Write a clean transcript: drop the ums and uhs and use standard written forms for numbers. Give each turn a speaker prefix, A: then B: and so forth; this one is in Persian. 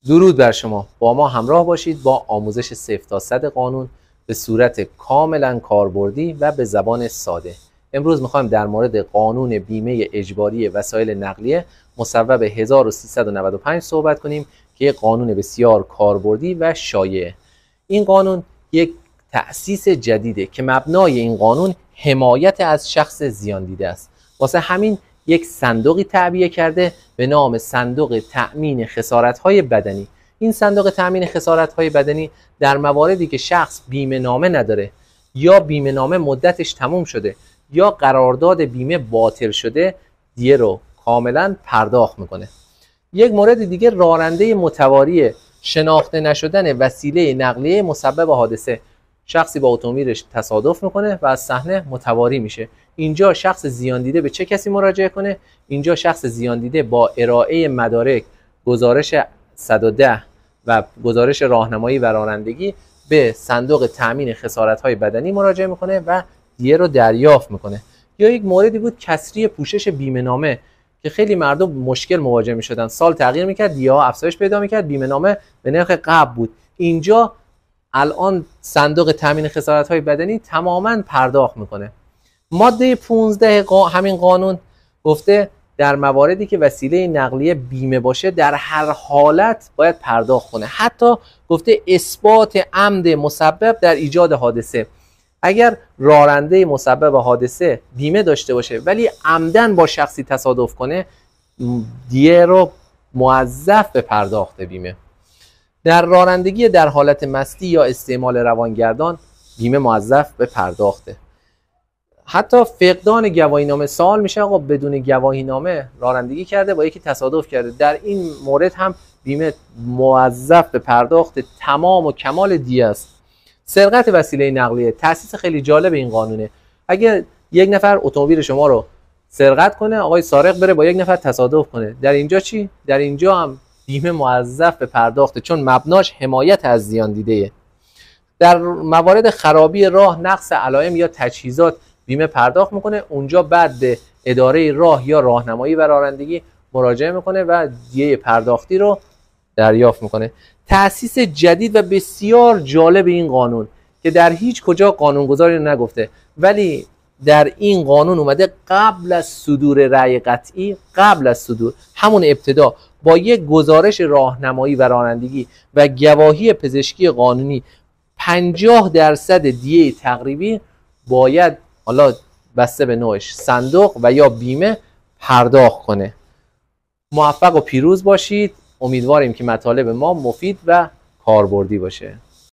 A: درود بر شما. با ما همراه باشید با آموزش 0 تا 100 قانون به صورت کاملا کاربردی و به زبان ساده. امروز میخوایم در مورد قانون بیمه اجباری وسایل نقلیه مصوب 1395 صحبت کنیم که یک قانون بسیار کاربردی و شایع. این قانون یک تأسیس جدیده که مبنای این قانون حمایت از شخص زیان دیده است. واسه همین یک صندوقی تعبیه کرده به نام صندوق تأمین خسارت‌های بدنی. این صندوق تأمین خسارت‌های بدنی در مواردی که شخص بیمه نامه نداره یا بیمه نامه مدتش تموم شده یا قرارداد بیمه باطل شده دیه رو کاملا پرداخت میکنه. یک مورد دیگه راننده متواری شناخته نشدن وسیله نقلیه مسبب حادثه. شخصی با اتومبیلش تصادف میکنه و از صحنه متواری میشه. اینجا شخص زیان دیده به چه کسی مراجعه کنه؟ اینجا شخص زیان دیده با ارائه مدارک، گزارش 110 و گزارش راهنمایی و رانندگی به صندوق تأمین خسارت‌های بدنی مراجعه میکنه و دیه رو دریافت میکنه. یا یک موردی بود کسری پوشش بیمه نامه که خیلی مردم مشکل مواجه میشدن. سال تغییر میکرد، دیه ها افزایش پیدا میکرد، بیمه نامه به نرخ قبل بود. اینجا الان صندوق تأمین خسارت‌های بدنی تماما پرداخت میکنه. ماده 15 همین قانون گفته در مواردی که وسیله نقلیه بیمه باشه در هر حالت باید پرداخت کنه. حتی گفته اثبات عمد مسبب در ایجاد حادثه. اگر راننده مسبب حادثه بیمه داشته باشه ولی عمدن با شخصی تصادف کنه دیه رو موظف به پرداخت بیمه. در رانندگی در حالت مستی یا استعمال روانگردان بیمه موظف به پرداخته. حتی فقدان گواهینامه سوال میشه آقا بدون گواهینامه رانندگی کرده با یکی تصادف کرده، در این مورد هم بیمه موظف به پرداخت تمام و کمال دیه است. سرقت وسیله نقلیه تأسیس خیلی جالب این قانونه. اگر یک نفر اتومبیل شما رو سرقت کنه، آقای سارق بره با یک نفر تصادف کنه، در اینجا چی؟ در اینجا هم بیمه موظف به پرداخته چون مبناش حمایت از زیان دیده. در موارد خرابی راه، نقص علائم یا تجهیزات بیمه پرداخت میکنه. اونجا بعد به اداره راه یا راهنمایی و رانندگی مراجعه میکنه و دیه پرداختی رو دریافت میکنه. تأسیس جدید و بسیار جالب این قانون که در هیچ کجا قانونگذاری نگفته ولی در این قانون اومده قبل از صدور رأی قطعی، قبل از صدور همون ابتدا با یک گزارش راهنمایی و رانندگی و گواهی پزشکی قانونی 50% دیه تقریبی باید حالا بسته به نوعش صندوق و یا بیمه پرداخت کنه. موفق و پیروز باشید. امیدواریم که مطالب ما مفید و کاربردی باشه.